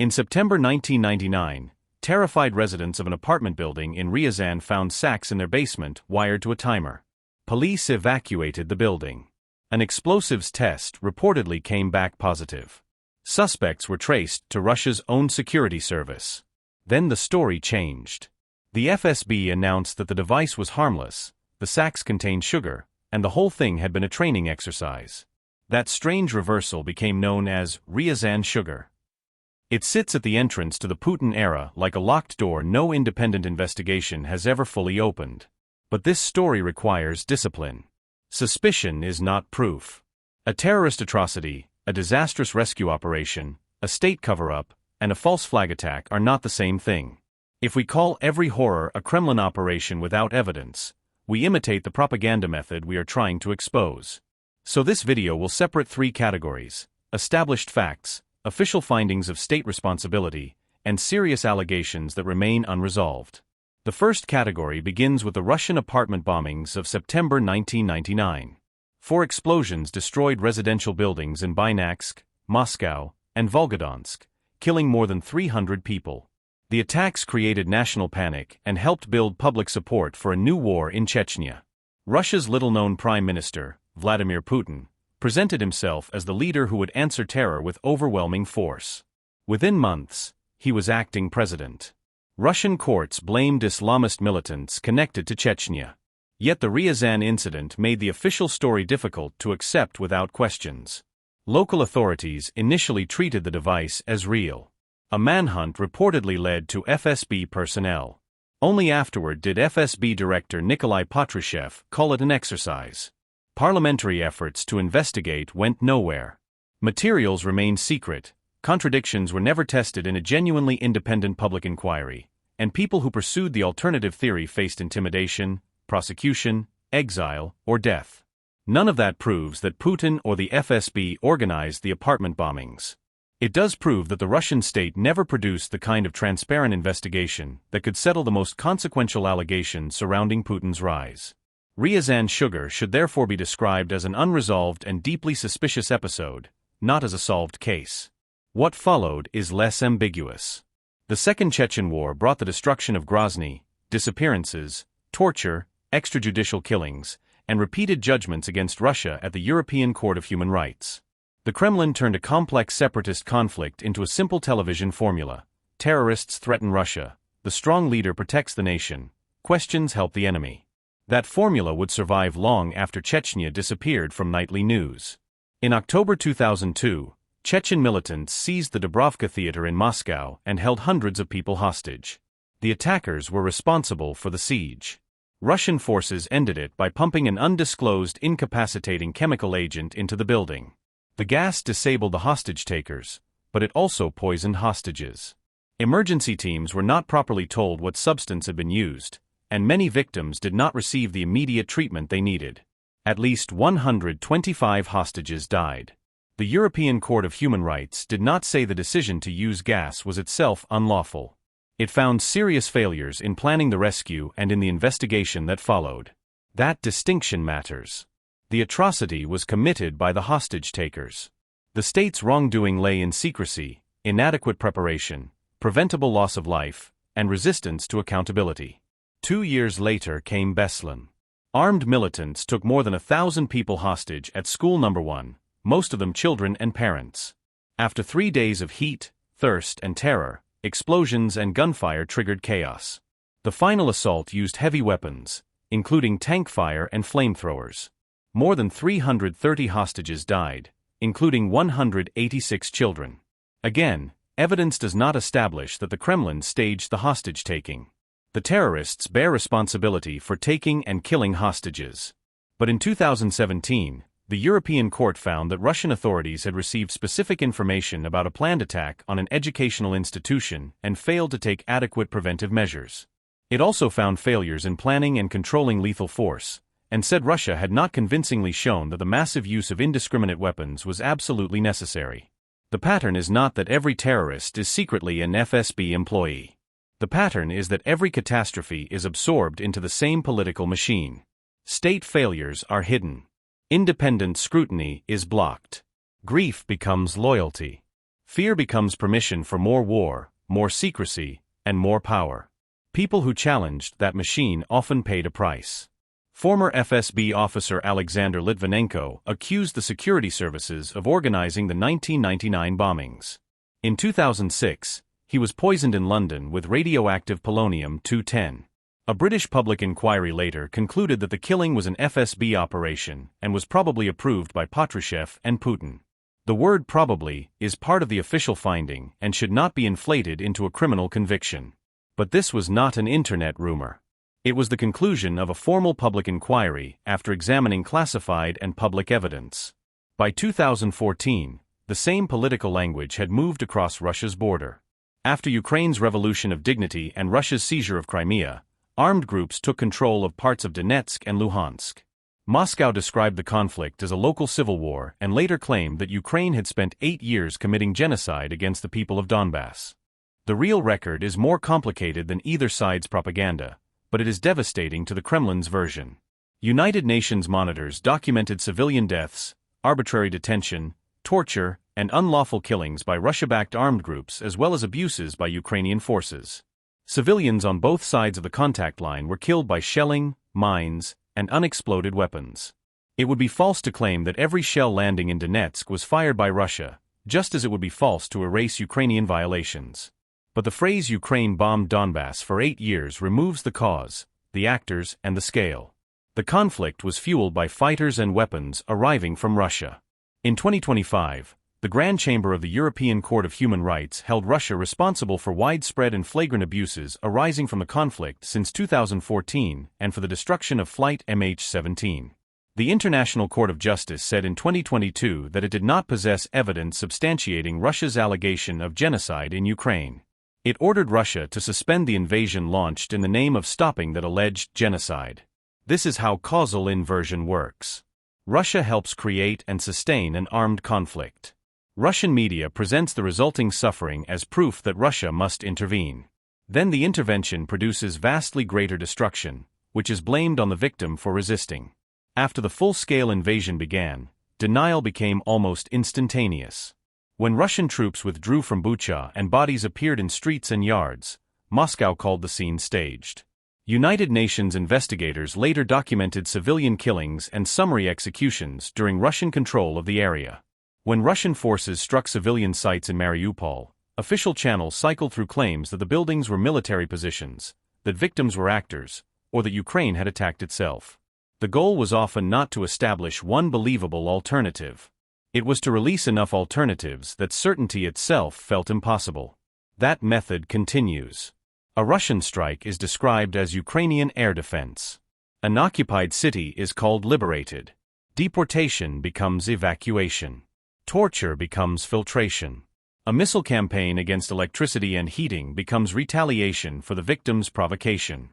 In September 1999, terrified residents of an apartment building in Ryazan found sacks in their basement wired to a timer. Police evacuated the building. An explosives test reportedly came back positive. Suspects were traced to Russia's own security service. Then the story changed. The FSB announced that the device was harmless, the sacks contained sugar, and the whole thing had been a training exercise. That strange reversal became known as Ryazan sugar. It sits at the entrance to the Putin era like a locked door no independent investigation has ever fully opened. But this story requires discipline. Suspicion is not proof. A terrorist atrocity, a disastrous rescue operation, a state cover-up, and a false flag attack are not the same thing. If we call every horror a Kremlin operation without evidence, we imitate the propaganda method we are trying to expose. So this video will separate three categories: established facts, official findings of state responsibility, and serious allegations that remain unresolved. The first category begins with the Russian apartment bombings of September 1999. 4 explosions destroyed residential buildings in Bayansk, Moscow, and Volgodonsk, killing more than 300 people. The attacks created national panic and helped build public support for a new war in Chechnya. Russia's little-known Prime Minister, Vladimir Putin, presented himself as the leader who would answer terror with overwhelming force. Within months, he was acting president. Russian courts blamed Islamist militants connected to Chechnya. Yet the Ryazan incident made the official story difficult to accept without questions. Local authorities initially treated the device as real. A manhunt reportedly led to FSB personnel. Only afterward did FSB Director Nikolai Patrushev call it an exercise. Parliamentary efforts to investigate went nowhere. Materials remained secret, contradictions were never tested in a genuinely independent public inquiry, and people who pursued the alternative theory faced intimidation, prosecution, exile, or death. None of that proves that Putin or the FSB organized the apartment bombings. It does prove that the Russian state never produced the kind of transparent investigation that could settle the most consequential allegations surrounding Putin's rise. Ryazan sugar should therefore be described as an unresolved and deeply suspicious episode, not as a solved case. What followed is less ambiguous. The Second Chechen War brought the destruction of Grozny, disappearances, torture, extrajudicial killings, and repeated judgments against Russia at the European Court of Human Rights. The Kremlin turned a complex separatist conflict into a simple television formula. Terrorists threaten Russia, the strong leader protects the nation, questions help the enemy. That formula would survive long after Chechnya disappeared from nightly news. In October 2002, Chechen militants seized the Dubrovka theater in Moscow and held hundreds of people hostage. The attackers were responsible for the siege. Russian forces ended it by pumping an undisclosed incapacitating chemical agent into the building. The gas disabled the hostage-takers, but it also poisoned hostages. Emergency teams were not properly told what substance had been used, and many victims did not receive the immediate treatment they needed. At least 125 hostages died. The European Court of Human Rights did not say the decision to use gas was itself unlawful. It found serious failures in planning the rescue and in the investigation that followed. That distinction matters. The atrocity was committed by the hostage-takers. The state's wrongdoing lay in secrecy, inadequate preparation, preventable loss of life, and resistance to accountability. 2 years later came Beslan. Armed militants took more than 1,000 people hostage at school number 1, most of them children and parents. After 3 days of heat, thirst, and terror, explosions and gunfire triggered chaos. The final assault used heavy weapons, including tank fire and flamethrowers. More than 330 hostages died, including 186 children. Again, evidence does not establish that the Kremlin staged the hostage-taking. The terrorists bear responsibility for taking and killing hostages. But in 2017, the European Court found that Russian authorities had received specific information about a planned attack on an educational institution and failed to take adequate preventive measures. It also found failures in planning and controlling lethal force, and said Russia had not convincingly shown that the massive use of indiscriminate weapons was absolutely necessary. The pattern is not that every terrorist is secretly an FSB employee. The pattern is that every catastrophe is absorbed into the same political machine. State failures are hidden. Independent scrutiny is blocked. Grief becomes loyalty. Fear becomes permission for more war, more secrecy, and more power. People who challenged that machine often paid a price. Former FSB officer Alexander Litvinenko accused the security services of organizing the 1999 bombings. In 2006, he was poisoned in London with radioactive polonium-210. A British public inquiry later concluded that the killing was an FSB operation and was probably approved by Patrushev and Putin. The word probably is part of the official finding and should not be inflated into a criminal conviction. But this was not an internet rumor. It was the conclusion of a formal public inquiry after examining classified and public evidence. By 2014, the same political language had moved across Russia's border. After Ukraine's revolution of dignity and Russia's seizure of Crimea, armed groups took control of parts of Donetsk and Luhansk. Moscow described the conflict as a local civil war and later claimed that Ukraine had spent 8 years committing genocide against the people of Donbas. The real record is more complicated than either side's propaganda, but it is devastating to the Kremlin's version. United Nations monitors documented civilian deaths, arbitrary detention, torture, and unlawful killings by Russia-backed armed groups as well as abuses by Ukrainian forces. Civilians on both sides of the contact line were killed by shelling, mines, and unexploded weapons. It would be false to claim that every shell landing in Donetsk was fired by Russia, just as it would be false to erase Ukrainian violations. But the phrase Ukraine bombed Donbas for 8 years removes the cause, the actors, and the scale. The conflict was fueled by fighters and weapons arriving from Russia. In 2025, the Grand Chamber of the European Court of Human Rights held Russia responsible for widespread and flagrant abuses arising from the conflict since 2014 and for the destruction of Flight MH17. The International Court of Justice said in 2022 that it did not possess evidence substantiating Russia's allegation of genocide in Ukraine. It ordered Russia to suspend the invasion launched in the name of stopping that alleged genocide. This is how causal inversion works. Russia helps create and sustain an armed conflict. Russian media presents the resulting suffering as proof that Russia must intervene. Then the intervention produces vastly greater destruction, which is blamed on the victim for resisting. After the full-scale invasion began, denial became almost instantaneous. When Russian troops withdrew from Bucha and bodies appeared in streets and yards, Moscow called the scene staged. United Nations investigators later documented civilian killings and summary executions during Russian control of the area. When Russian forces struck civilian sites in Mariupol, official channels cycled through claims that the buildings were military positions, that victims were actors, or that Ukraine had attacked itself. The goal was often not to establish one believable alternative. It was to release enough alternatives that certainty itself felt impossible. That method continues. A Russian strike is described as Ukrainian air defense. An occupied city is called liberated. Deportation becomes evacuation. Torture becomes filtration. A missile campaign against electricity and heating becomes retaliation for the victim's provocation.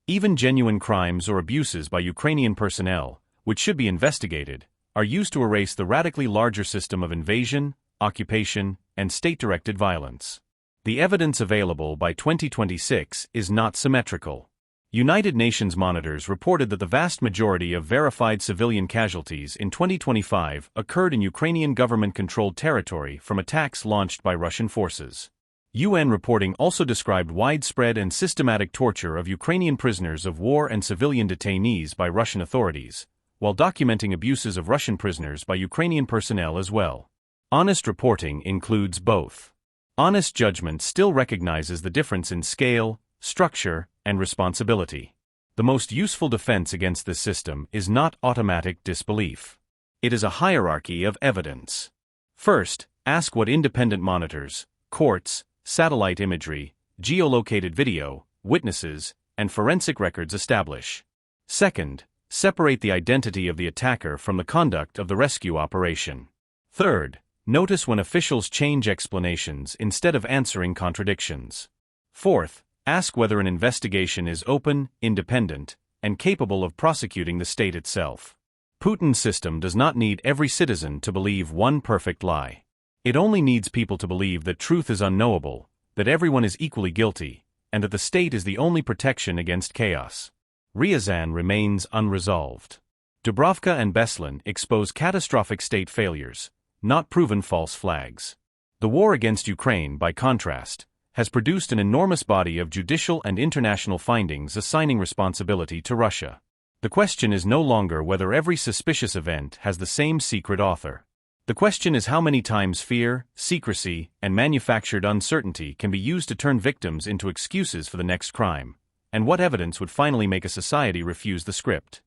Even genuine crimes or abuses by Ukrainian personnel, which should be investigated, are used to erase the radically larger system of invasion, occupation, and state-directed violence. The evidence available by 2026 is not symmetrical. United Nations monitors reported that the vast majority of verified civilian casualties in 2025 occurred in Ukrainian government-controlled territory from attacks launched by Russian forces. UN reporting also described widespread and systematic torture of Ukrainian prisoners of war and civilian detainees by Russian authorities, while documenting abuses of Russian prisoners by Ukrainian personnel as well. Honest reporting includes both. Honest judgment still recognizes the difference in scale, structure, and responsibility. The most useful defense against this system is not automatic disbelief. It is a hierarchy of evidence. First, ask what independent monitors, courts, satellite imagery, geolocated video, witnesses, and forensic records establish. Second, separate the identity of the attacker from the conduct of the rescue operation. Third, notice when officials change explanations instead of answering contradictions. Fourth, ask whether an investigation is open, independent, and capable of prosecuting the state itself. Putin's system does not need every citizen to believe one perfect lie. It only needs people to believe that truth is unknowable, that everyone is equally guilty, and that the state is the only protection against chaos. Ryazan remains unresolved. Dubrovka and Beslan expose catastrophic state failures, not proven false flags. The war against Ukraine, by contrast, has produced an enormous body of judicial and international findings assigning responsibility to Russia. The question is no longer whether every suspicious event has the same secret author. The question is how many times fear, secrecy, and manufactured uncertainty can be used to turn victims into excuses for the next crime, and what evidence would finally make a society refuse the script.